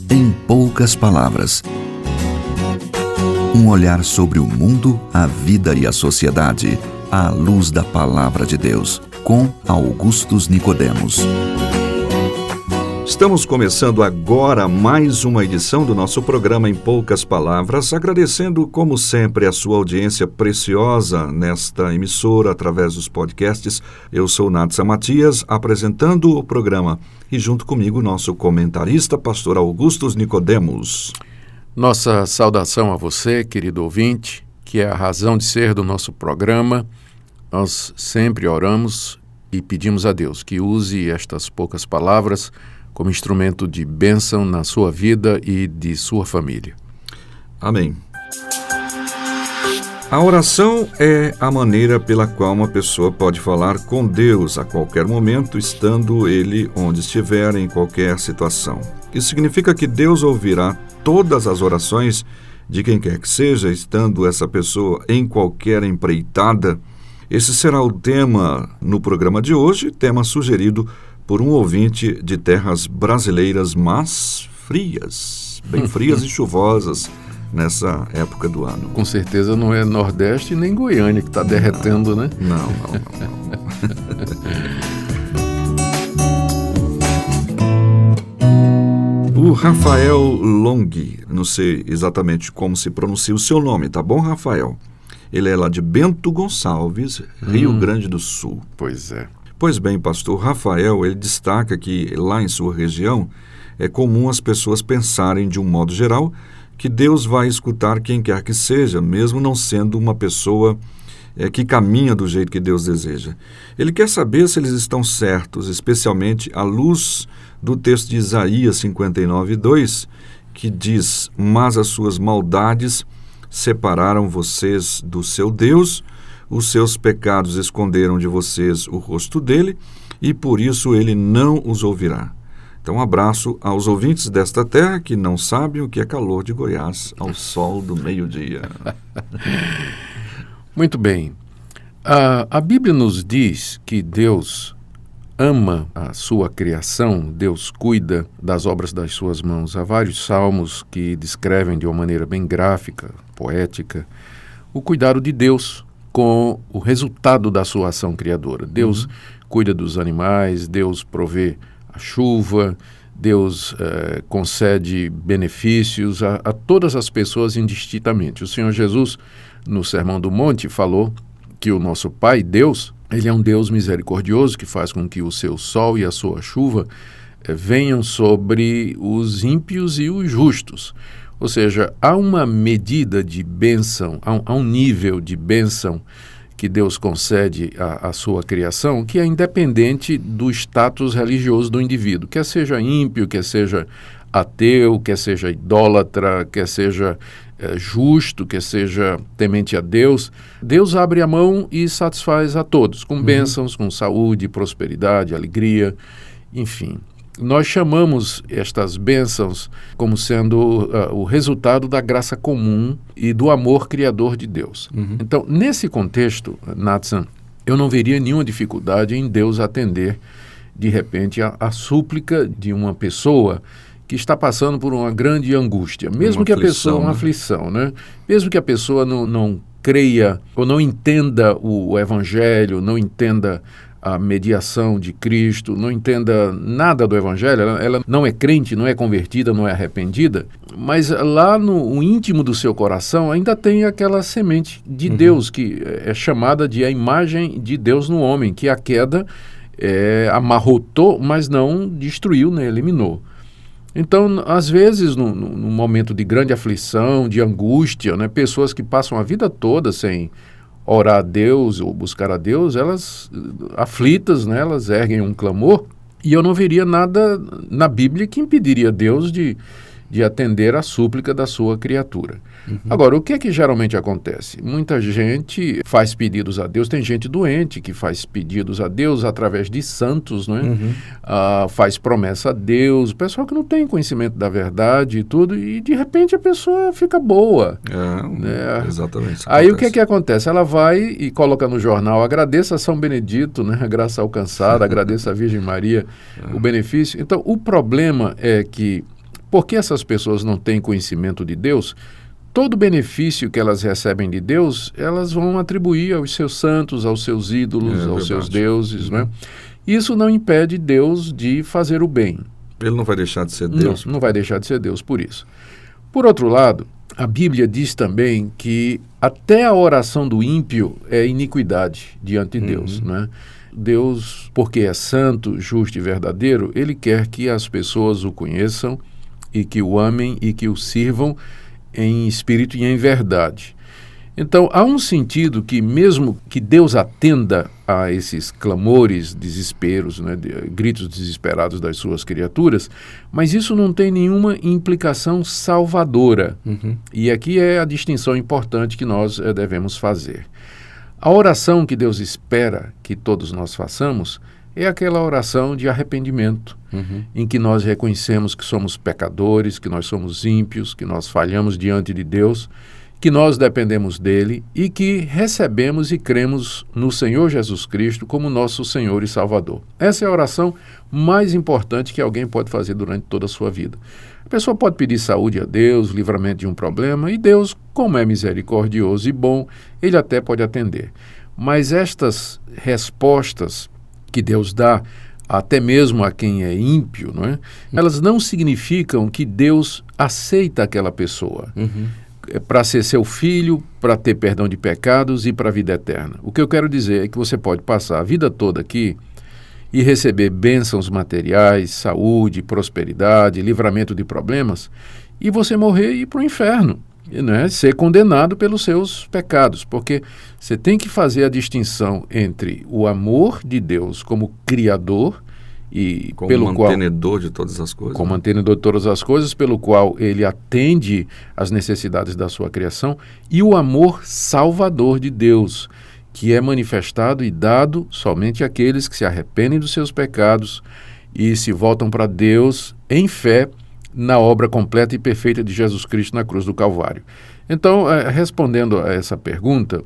Em poucas palavras. Um olhar sobre o mundo, a vida e a sociedade, à luz da Palavra de Deus, com Augustus Nicodemos. Estamos começando agora mais uma edição do nosso programa Em Poucas Palavras, agradecendo, como sempre, a sua audiência preciosa nesta emissora, através dos podcasts. Eu sou Natsa Matias, apresentando o programa, e junto comigo, nosso comentarista, pastor Augustus Nicodemos. Nossa saudação a você, querido ouvinte, que é a razão de ser do nosso programa. Nós sempre oramos e pedimos a Deus que use estas poucas palavras como instrumento de bênção na sua vida e de sua família. Amém. A oração é a maneira pela qual uma pessoa pode falar com Deus a qualquer momento, estando Ele onde estiver, em qualquer situação. Isso significa que Deus ouvirá todas as orações de quem quer que seja, estando essa pessoa em qualquer empreitada. Esse será o tema no programa de hoje, tema sugerido por um ouvinte de terras brasileiras, mas frias, bem frias e chuvosas nessa época do ano. Com certeza não é Nordeste nem Goiânia que está derretendo, né? Não. O Rafael Long, não sei exatamente como se pronuncia o seu nome, tá bom, Rafael? Ele é lá de Bento Gonçalves, Rio Grande do Sul. Pois é. Pois bem, pastor Rafael, ele destaca que lá em sua região é comum as pessoas pensarem de um modo geral que Deus vai escutar quem quer que seja, mesmo não sendo uma pessoa que caminha do jeito que Deus deseja. Ele quer saber se eles estão certos, especialmente à luz do texto de Isaías 59:2, que diz: "Mas as suas maldades separaram vocês do seu Deus, os seus pecados esconderam de vocês o rosto dele, e por isso ele não os ouvirá." Então, um abraço aos ouvintes desta terra que não sabem o que é calor de Goiás ao sol do meio-dia. Muito bem. A Bíblia nos diz que Deus ama a sua criação, Deus cuida das obras das suas mãos. Há vários salmos que descrevem de uma maneira bem gráfica, poética, o cuidado de Deus com o resultado da sua ação criadora. Deus cuida dos animais, Deus provê a chuva, Deus concede benefícios a todas as pessoas indistintamente. O Senhor Jesus, no Sermão do Monte, falou que o nosso Pai, Deus, Ele é um Deus misericordioso que faz com que o seu sol e a sua chuva venham sobre os ímpios e os justos. Ou seja, há uma medida de bênção, há um nível de bênção que Deus concede à sua criação que é independente do status religioso do indivíduo, quer seja ímpio, quer seja ateu, quer seja idólatra, quer seja justo, quer seja temente a Deus. Deus abre a mão e satisfaz a todos, com bênçãos, com saúde, prosperidade, alegria, enfim. Nós chamamos estas bênçãos como sendo o resultado da graça comum e do amor criador de Deus. Então, nesse contexto, Natsan, eu não veria nenhuma dificuldade em Deus atender, de repente, a súplica de uma pessoa que está passando por uma grande angústia, mesmo que a pessoa, uma aflição, né? Mesmo que a pessoa não creia ou não entenda o Evangelho, não entenda a mediação de Cristo, não entenda nada do Evangelho, ela não é crente, não é convertida, não é arrependida, mas lá no íntimo do seu coração ainda tem aquela semente de Deus, que é chamada de a imagem de Deus no homem, que a queda amarrotou, mas não destruiu, né, eliminou. Então, às vezes, num momento de grande aflição, de angústia, né, pessoas que passam a vida toda sem orar a Deus ou buscar a Deus, elas, aflitas, né, elas erguem um clamor, e eu não veria nada na Bíblia que impediria Deus de atender a súplica da sua criatura. Agora, o que é que geralmente acontece? Muita gente faz pedidos a Deus, tem gente doente que faz pedidos a Deus através de santos, não é? Faz promessa a Deus, pessoal que não tem conhecimento da verdade e tudo, e de repente a pessoa fica boa. Né? Exatamente. Aí o que é que acontece? Ela vai e coloca no jornal: agradeça a São Benedito, né? A graça alcançada, agradeça a Virgem Maria o benefício. Então, o problema é que porque essas pessoas não têm conhecimento de Deus, todo benefício que elas recebem de Deus, elas vão atribuir aos seus santos, aos seus ídolos, aos seus deuses, né? Isso não impede Deus de fazer o bem. Ele não vai deixar de ser Deus? Não vai deixar de ser Deus por isso. Por outro lado, a Bíblia diz também que até a oração do ímpio é iniquidade diante de Deus, né? Deus, porque é santo, justo e verdadeiro, Ele quer que as pessoas o conheçam e que o amem e que o sirvam em espírito e em verdade. Então, há um sentido que mesmo que Deus atenda a esses clamores, desesperos, né, gritos desesperados das suas criaturas, mas isso não tem nenhuma implicação salvadora. E aqui é a distinção importante que nós devemos fazer. A oração que Deus espera que todos nós façamos é aquela oração de arrependimento, em que nós reconhecemos que somos pecadores, que nós somos ímpios, que nós falhamos diante de Deus, que nós dependemos dele e que recebemos e cremos no Senhor Jesus Cristo como nosso Senhor e Salvador. Essa é a oração mais importante que alguém pode fazer durante toda a sua vida. A pessoa pode pedir saúde a Deus, livramento de um problema, e Deus, como é misericordioso e bom, ele até pode atender. Mas estas respostas que Deus dá, até mesmo a quem é ímpio, não é? Elas não significam que Deus aceita aquela pessoa para ser seu filho, para ter perdão de pecados e para a vida eterna. O que eu quero dizer é que você pode passar a vida toda aqui e receber bênçãos materiais, saúde, prosperidade, livramento de problemas, e você morrer e ir para o inferno, né? Ser condenado pelos seus pecados, porque você tem que fazer a distinção entre o amor de Deus como Criador e como pelo mantenedor de todas as coisas. Como mantenedor de todas as coisas, pelo qual ele atende às necessidades da sua criação, e o amor salvador de Deus, que é manifestado e dado somente àqueles que se arrependem dos seus pecados e se voltam para Deus em fé na obra completa e perfeita de Jesus Cristo na cruz do Calvário. Então, respondendo a essa pergunta,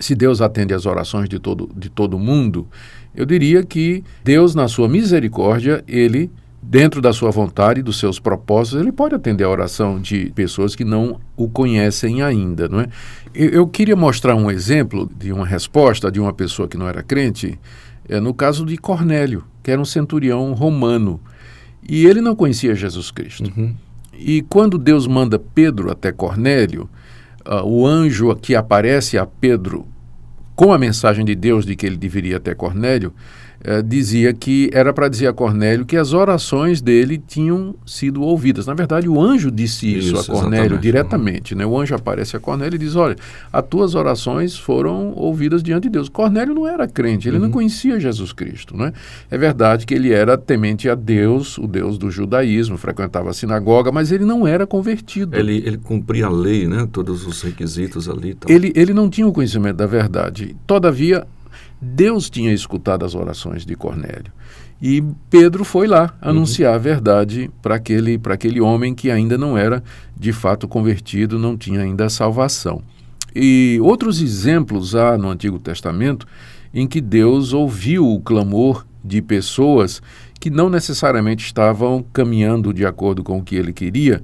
se Deus atende às orações de todo mundo, eu diria que Deus, na sua misericórdia, ele, dentro da sua vontade e dos seus propósitos, ele pode atender a oração de pessoas que não o conhecem ainda, não é? Eu queria mostrar um exemplo de uma resposta de uma pessoa que não era crente, no caso de Cornélio, que era um centurião romano, e ele não conhecia Jesus Cristo. E quando Deus manda Pedro até Cornélio, o anjo que aparece a Pedro com a mensagem de Deus de que ele deveria até Cornélio, dizia que era para dizer a Cornélio que as orações dele tinham sido ouvidas. Na verdade, o anjo disse isso a Cornélio diretamente, né? O anjo aparece a Cornélio e diz, olha, as tuas orações foram ouvidas diante de Deus. Cornélio não era crente, ele não conhecia Jesus Cristo, né? É verdade que ele era temente a Deus, o Deus do judaísmo, frequentava a sinagoga, mas ele não era convertido. Ele cumpria a lei, né? Todos os requisitos ali. Tal. Ele não tinha o conhecimento da verdade. Todavia, Deus tinha escutado as orações de Cornélio. E Pedro foi lá anunciar a verdade para aquele homem que ainda não era de fato convertido, não tinha ainda a salvação. E outros exemplos há no Antigo Testamento em que Deus ouviu o clamor de pessoas que não necessariamente estavam caminhando de acordo com o que ele queria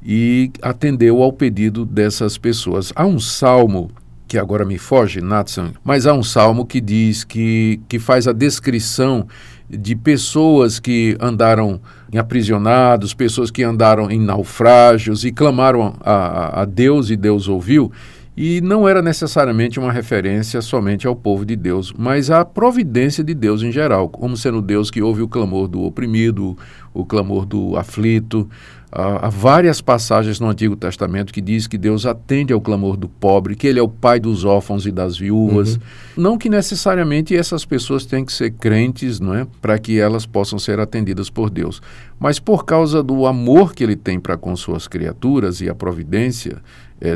e atendeu ao pedido dessas pessoas. Há um salmo que agora me foge, Nathan, mas há um salmo que diz que faz a descrição de pessoas que andaram aprisionados, pessoas que andaram em naufrágios e clamaram a Deus e Deus ouviu, e não era necessariamente uma referência somente ao povo de Deus, mas à providência de Deus em geral, como sendo Deus que ouve o clamor do oprimido, o clamor do aflito. Há várias passagens no Antigo Testamento que diz que Deus atende ao clamor do pobre, que Ele é o pai dos órfãos e das viúvas. Não que necessariamente essas pessoas tenham que ser crentes, não é, para que elas possam ser atendidas por Deus. Mas por causa do amor que Ele tem para com suas criaturas e a providência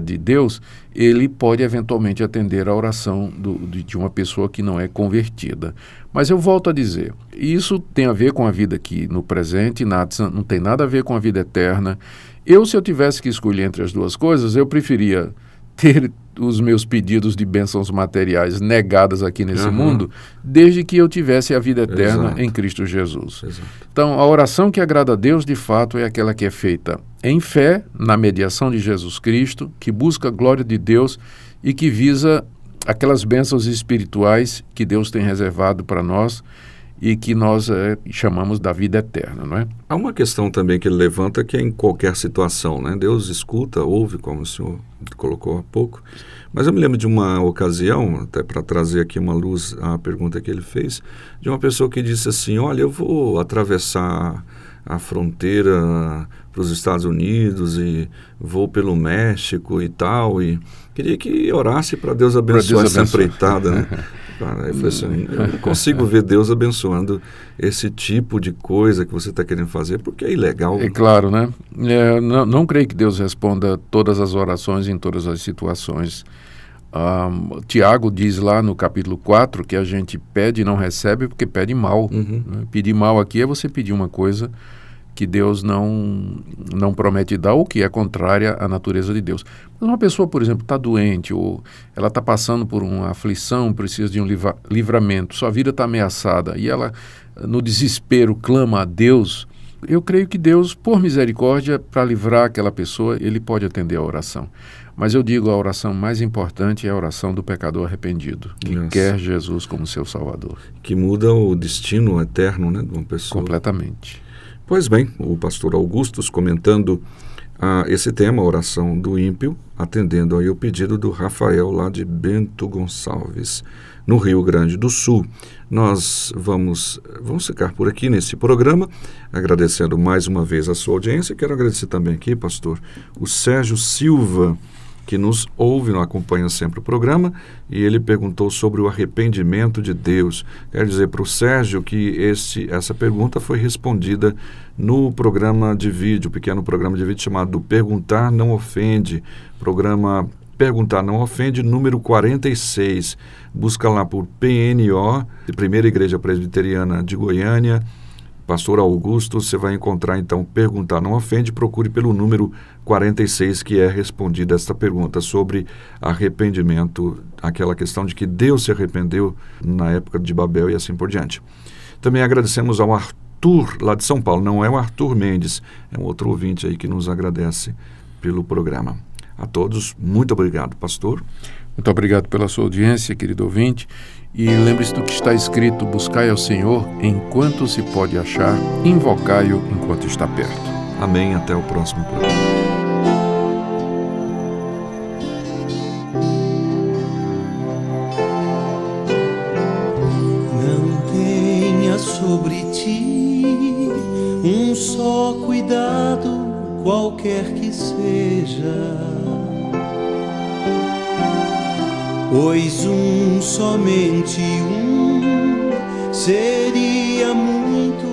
de Deus, Ele pode eventualmente atender a oração de uma pessoa que não é convertida. Mas eu volto a dizer, isso tem a ver com a vida aqui no presente, não tem nada a ver com a vida eterna. Se eu tivesse que escolher entre as duas coisas, eu preferia ter os meus pedidos de bênçãos materiais negadas aqui nesse mundo, desde que eu tivesse a vida eterna em Cristo Jesus. Então, a oração que agrada a Deus, de fato, é aquela que é feita em fé, na mediação de Jesus Cristo, que busca a glória de Deus e que visa aquelas bênçãos espirituais que Deus tem reservado para nós e que nós chamamos da vida eterna, não é? Há uma questão também que ele levanta, que é em qualquer situação, né? Deus escuta, ouve, como o senhor colocou há pouco, mas eu me lembro de uma ocasião, até para trazer aqui uma luz à pergunta que ele fez, de uma pessoa que disse assim: olha, eu vou atravessar a fronteira para os Estados Unidos e vou pelo México e tal, e queria que orasse para Deus abençoar essa empreitada, né? Cara, eu falei assim, eu não consigo ver Deus abençoando esse tipo de coisa que você está querendo fazer, porque é ilegal. É claro, né? Não creio que Deus responda todas as orações em todas as situações. Tiago diz lá no capítulo 4 que a gente pede e não recebe porque pede mal. Né? Pedir mal aqui é você pedir uma coisa que Deus não promete dar ou que é contrária à natureza de Deus. Mas uma pessoa, por exemplo, está doente ou ela está passando por uma aflição, precisa de um livramento, sua vida está ameaçada e ela, no desespero, clama a Deus. Eu creio que Deus, por misericórdia, para livrar aquela pessoa, Ele pode atender a oração. Mas eu digo, a oração mais importante é a oração do pecador arrependido, que quer Jesus como seu Salvador. Que muda o destino eterno, né, de uma pessoa. Completamente. Pois bem, o pastor Augustus comentando esse tema, a oração do ímpio, atendendo aí o pedido do Rafael lá de Bento Gonçalves, no Rio Grande do Sul. Nós vamos ficar por aqui nesse programa, agradecendo mais uma vez a sua audiência. Quero agradecer também aqui, pastor, o Sérgio Silva, que nos ouve, nos acompanha sempre o programa, e ele perguntou sobre o arrependimento de Deus. Quero dizer para o Sérgio que essa pergunta foi respondida no programa de vídeo, pequeno programa de vídeo chamado Perguntar Não Ofende, programa Perguntar Não Ofende, número 46. Busca lá por PNO, Primeira Igreja Presbiteriana de Goiânia, Pastor Augusto, você vai encontrar então Perguntar Não Ofende, procure pelo número 46 que é respondida esta pergunta sobre arrependimento, aquela questão de que Deus se arrependeu na época de Babel e assim por diante. Também agradecemos ao Arthur, lá de São Paulo, não é o Arthur Mendes, é um outro ouvinte aí que nos agradece pelo programa. A todos, muito obrigado, pastor. Muito obrigado pela sua audiência, querido ouvinte. E lembre-se do que está escrito: buscai ao Senhor enquanto se pode achar, invocai-o enquanto está perto. Amém, até o próximo programa. Não tenha sobre ti um só cuidado, qualquer que seja, pois somente seria muito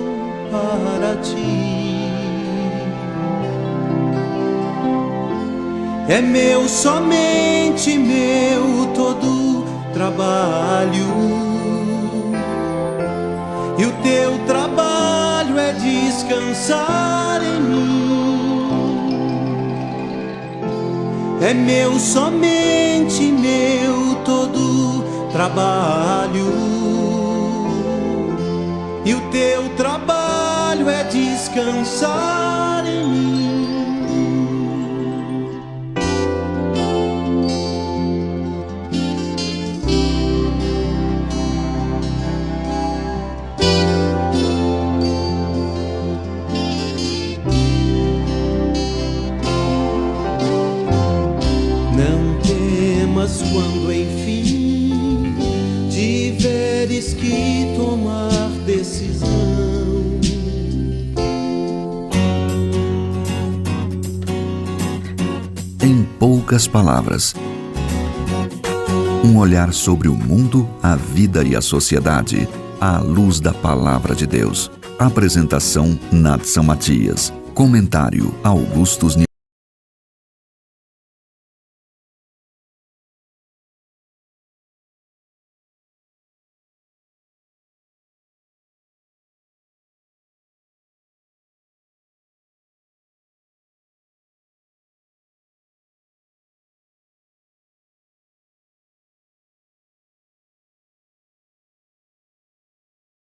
para ti. É meu, somente meu, todo trabalho, e o teu trabalho é descansar em mim. É meu, somente meu, todo trabalho, e o teu trabalho é descansar em mim. Quando enfim tiveres que tomar decisão, em poucas palavras, um olhar sobre o mundo, a vida e a sociedade, à luz da Palavra de Deus. Apresentação: Nadson Matias. Comentário: Augustus